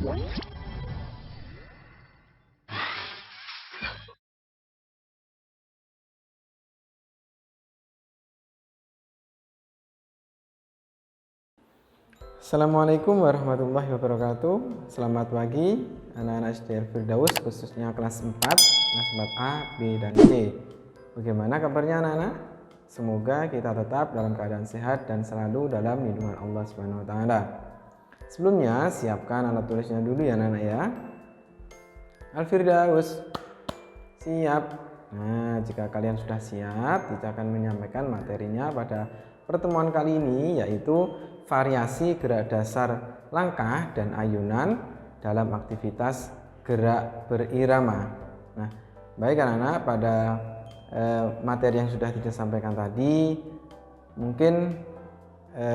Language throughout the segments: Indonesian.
Assalamualaikum warahmatullahi wabarakatuh. Selamat pagi anak-anak SD Al-Firdaus, khususnya kelas 4, kelas 4A, B, dan C. Bagaimana kabarnya anak-anak? Semoga kita tetap dalam keadaan sehat dan selalu dalam lindungan Allah Subhanahu wa taala. Sebelumnya siapkan alat tulisnya dulu ya anak-anak ya. Al-Firdaus, siap. Nah, jika kalian sudah siap, kita akan menyampaikan materinya pada pertemuan kali ini, yaitu variasi gerak dasar langkah dan ayunan dalam aktivitas gerak berirama. Nah, baik anak-anak, pada materi yang sudah kita sampaikan tadi, mungkin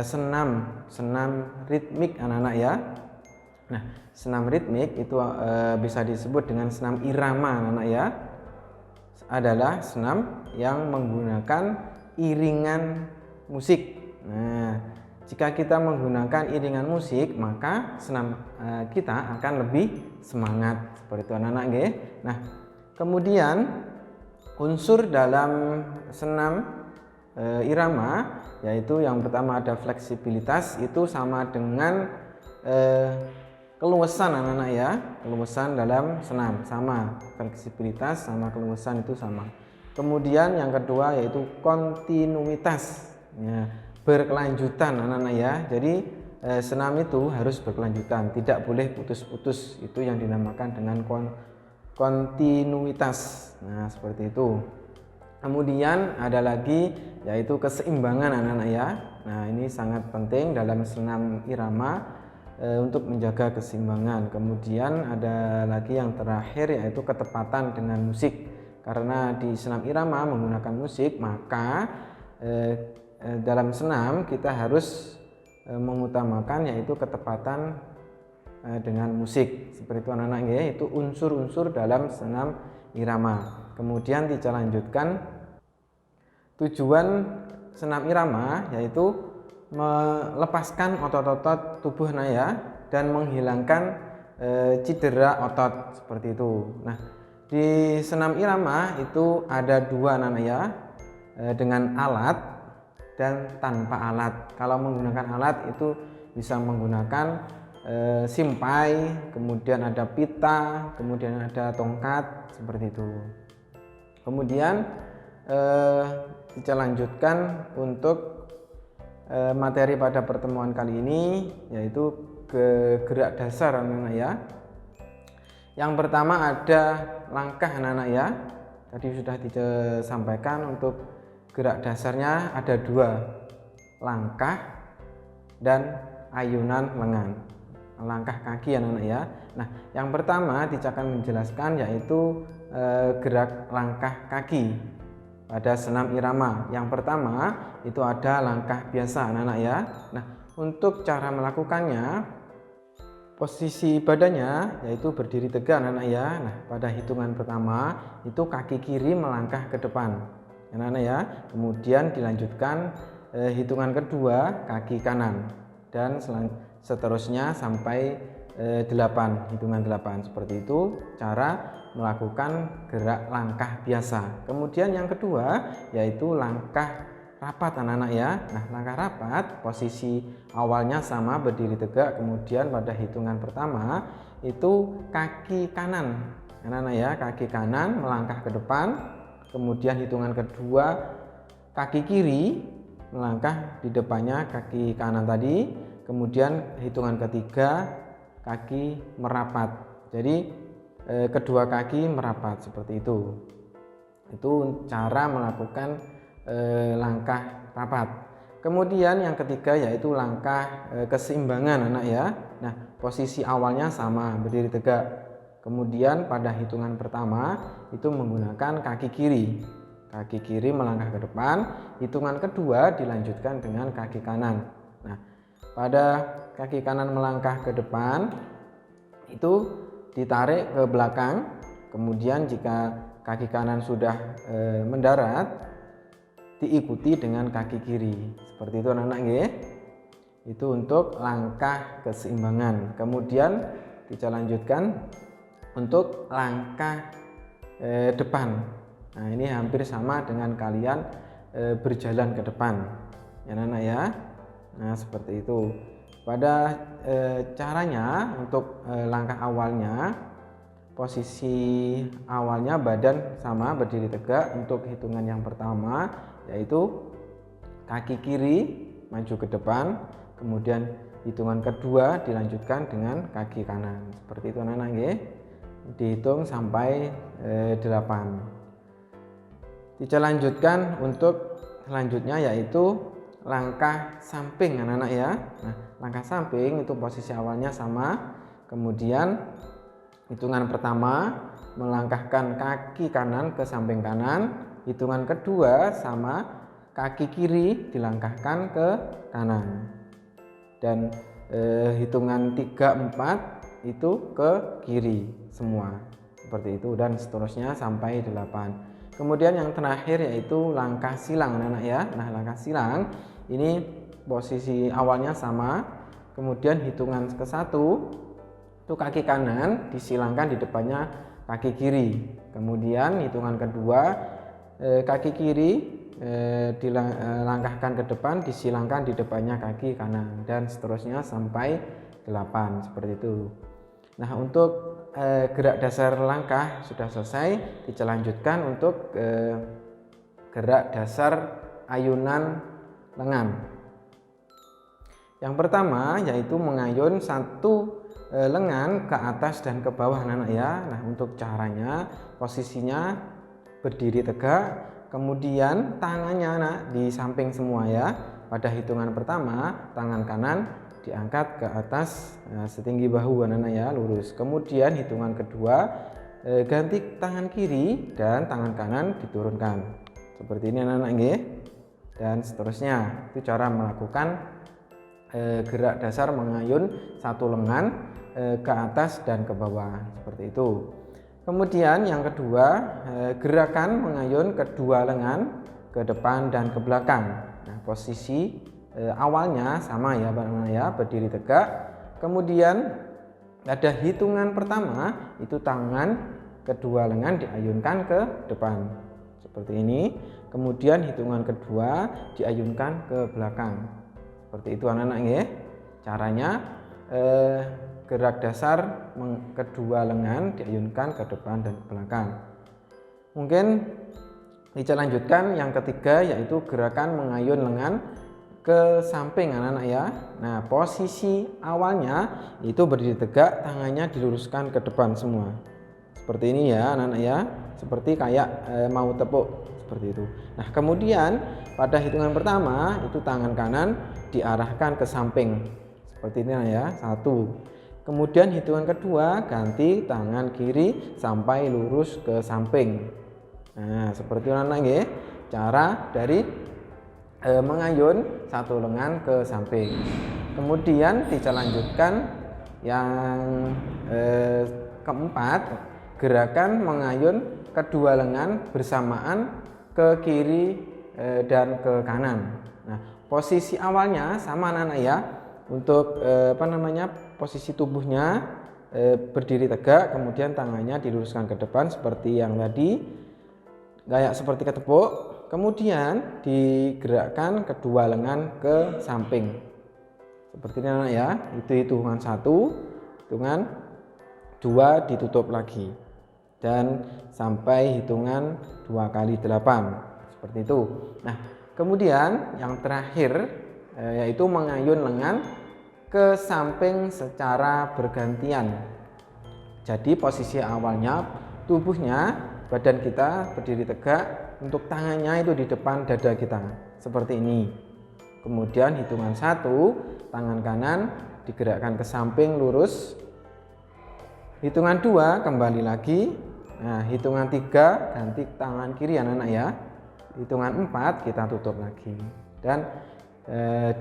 senam ritmik anak-anak ya. Nah, senam ritmik itu bisa disebut dengan senam irama anak-anak ya. Adalah senam yang menggunakan iringan musik. Nah, jika kita menggunakan iringan musik, maka senam kita akan lebih semangat, seperti itu anak-anak nggih. Nah, kemudian unsur dalam senam irama, yaitu yang pertama ada fleksibilitas, itu sama dengan keluasan anak-anak ya. Keluasan dalam senam sama, fleksibilitas sama keluasan itu sama. Kemudian yang kedua yaitu kontinuitas ya, berkelanjutan anak-anak ya. Jadi senam itu harus berkelanjutan, tidak boleh putus-putus. Itu yang dinamakan dengan kontinuitas. Nah, seperti itu. Kemudian ada lagi yaitu keseimbangan anak-anak ya. Nah, ini sangat penting dalam senam irama untuk menjaga keseimbangan. Kemudian ada lagi yang terakhir yaitu ketepatan dengan musik. Karena di senam irama menggunakan musik, maka dalam senam kita harus mengutamakan yaitu ketepatan dengan musik. Seperti itu anak-anak ya, itu unsur-unsur dalam senam irama. Kemudian kita lanjutkan tujuan senam irama yaitu melepaskan otot-otot tubuh ya dan menghilangkan cedera otot, seperti itu. Nah, di senam irama itu ada dua anak ya, dengan alat dan tanpa alat. Kalau menggunakan alat itu bisa menggunakan simpai, kemudian ada pita, kemudian ada tongkat, seperti itu. Kemudian kita lanjutkan untuk materi pada pertemuan kali ini, yaitu gerak dasar anak-anak ya. Yang pertama ada langkah anak-anak ya. Tadi sudah disampaikan untuk gerak dasarnya ada dua, langkah dan ayunan lengan, langkah kaki anak-anak ya. Nah, yang pertama Tica akan menjelaskan yaitu gerak langkah kaki pada senam irama. Yang pertama itu ada langkah biasa anak-anak ya. Nah, untuk cara melakukannya, posisi badannya yaitu berdiri tegak anak-anak ya. Nah, pada hitungan pertama itu kaki kiri melangkah ke depan anak-anak ya. Kemudian dilanjutkan hitungan kedua kaki kanan, dan seterusnya sampai 8, hitungan 8. Seperti itu cara melakukan gerak langkah biasa. Kemudian yang kedua yaitu langkah rapat anak-anak ya. Nah, langkah rapat posisi awalnya sama, berdiri tegak, kemudian pada hitungan pertama itu kaki kanan anak-anak ya, kaki kanan melangkah ke depan, kemudian hitungan kedua kaki kiri melangkah di depannya kaki kanan tadi, kemudian hitungan ketiga kaki merapat. Jadi kedua kaki merapat, seperti itu. Itu cara melakukan langkah rapat. Kemudian yang ketiga yaitu langkah keseimbangan anak ya. Nah, posisi awalnya sama, berdiri tegak. Kemudian pada hitungan pertama itu menggunakan kaki kiri. Kaki kiri melangkah ke depan, hitungan kedua dilanjutkan dengan kaki kanan. Nah, pada kaki kanan melangkah ke depan itu ditarik ke belakang, kemudian jika kaki kanan sudah mendarat diikuti dengan kaki kiri, seperti itu anak-anak nggih. Itu untuk langkah keseimbangan. Kemudian Kita lanjutkan untuk langkah depan. Nah, ini hampir sama dengan kalian berjalan ke depan, ya anak-anak ya. Nah, seperti itu. Pada caranya untuk langkah awalnya, posisi awalnya badan sama berdiri tegak. Untuk hitungan yang pertama yaitu kaki kiri maju ke depan, kemudian hitungan kedua dilanjutkan dengan kaki kanan. Seperti itu anak-anak nggih. Dihitung sampai 8. Kita lanjutkan untuk selanjutnya yaitu langkah samping anak-anak ya. Nah, langkah samping itu posisi awalnya sama. Kemudian hitungan pertama melangkahkan kaki kanan ke samping kanan. Hitungan kedua sama, kaki kiri dilangkahkan ke kanan. Dan hitungan 3, 4 itu ke kiri semua. Seperti itu dan seterusnya sampai 8. Kemudian yang terakhir yaitu langkah silang anak-anak ya. Nah, langkah silang ini posisi awalnya sama, kemudian hitungan ke-1 itu kaki kanan disilangkan di depannya kaki kiri. Kemudian hitungan kedua kaki kiri dilangkahkan ke depan, disilangkan di depannya kaki kanan, dan seterusnya sampai 8 seperti itu. Nah, untuk gerak dasar langkah sudah selesai. Kita lanjutkan untuk gerak dasar ayunan lengan. Yang pertama yaitu mengayun satu lengan ke atas dan ke bawah anak-anak ya. Nah, untuk caranya posisinya berdiri tegak, kemudian tangannya anak di samping semua ya. Pada hitungan pertama tangan kanan diangkat ke atas setinggi bahu anak-anak ya, lurus. Kemudian hitungan kedua ganti tangan kiri dan tangan kanan diturunkan. Seperti ini anak-anak nggih. Dan seterusnya. Itu cara melakukan gerak dasar mengayun satu lengan ke atas dan ke bawah, seperti itu. Kemudian yang kedua, gerakan mengayun kedua lengan ke depan dan ke belakang. Nah, posisi awalnya sama ya Pak ya, berdiri tegak. Kemudian ada hitungan pertama itu tangan kedua lengan diayunkan ke depan seperti ini. Kemudian hitungan kedua diayunkan ke belakang. Seperti itu anak-anak nggih. Caranya gerak dasar kedua lengan diayunkan ke depan dan ke belakang. Mungkin kita lanjutkan yang ketiga yaitu gerakan mengayun lengan ke samping anak-anak ya. Nah, posisi awalnya itu berdiri tegak, tangannya diluruskan ke depan semua. Seperti ini ya anak-anak ya. Seperti kayak mau tepuk seperti itu. Nah, kemudian pada hitungan pertama itu tangan kanan diarahkan ke samping seperti ini ya, 1. Kemudian hitungan kedua ganti tangan kiri sampai lurus ke samping. Nah, seperti itu anak nggih, cara dari mengayun satu lengan ke samping. Kemudian kita lanjutkan yang keempat, gerakan mengayun kedua lengan bersamaan ke kiri dan ke kanan. Nah, posisi awalnya sama anak-anak ya. Untuk posisi tubuhnya berdiri tegak, kemudian tangannya diluruskan ke depan seperti yang tadi, kayak seperti ketepuk. Kemudian digerakkan kedua lengan ke samping seperti ini anak ya. Itu hitungan 1, hitungan 2 ditutup lagi, dan sampai hitungan 2 kali 8 seperti itu. Nah, kemudian yang terakhir yaitu mengayun lengan ke samping secara bergantian. Jadi posisi awalnya tubuhnya, badan kita berdiri tegak, untuk tangannya itu di depan dada kita seperti ini. Kemudian hitungan 1 tangan kanan digerakkan ke samping lurus. Hitungan 2 kembali lagi. Nah, hitungan 3 ganti tangan kiri anak-anak ya. Hitungan 4 kita tutup lagi, dan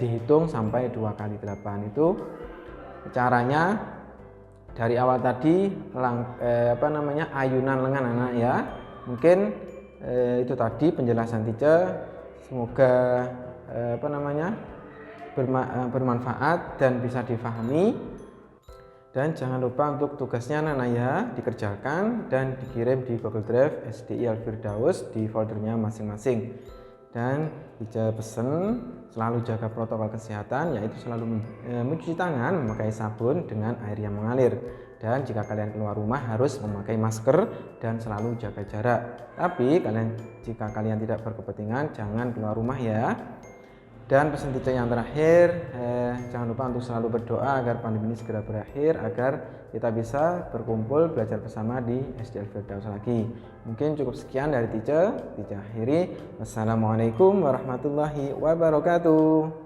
dihitung sampai 2 kali 8. Itu caranya dari awal tadi ayunan lengan anak ya. Mungkin itu tadi penjelasan teacher, semoga bermanfaat dan bisa difahami. Dan jangan lupa untuk tugasnya anak-anak ya dikerjakan dan dikirim di Google Drive SDI Al-Firdaus di foldernya masing-masing. Dan Ica pesen selalu jaga protokol kesehatan, yaitu selalu mencuci tangan memakai sabun dengan air yang mengalir. Dan jika kalian keluar rumah harus memakai masker dan selalu jaga jarak. Tapi jika kalian tidak berkepentingan jangan keluar rumah ya. Dan pesan Tica yang terakhir, jangan lupa untuk selalu berdoa agar pandemi ini segera berakhir, agar kita bisa berkumpul belajar bersama di SD Al-Firdaus lagi. Mungkin cukup sekian dari Tica akhiri. Wassalamualaikum warahmatullahi wabarakatuh.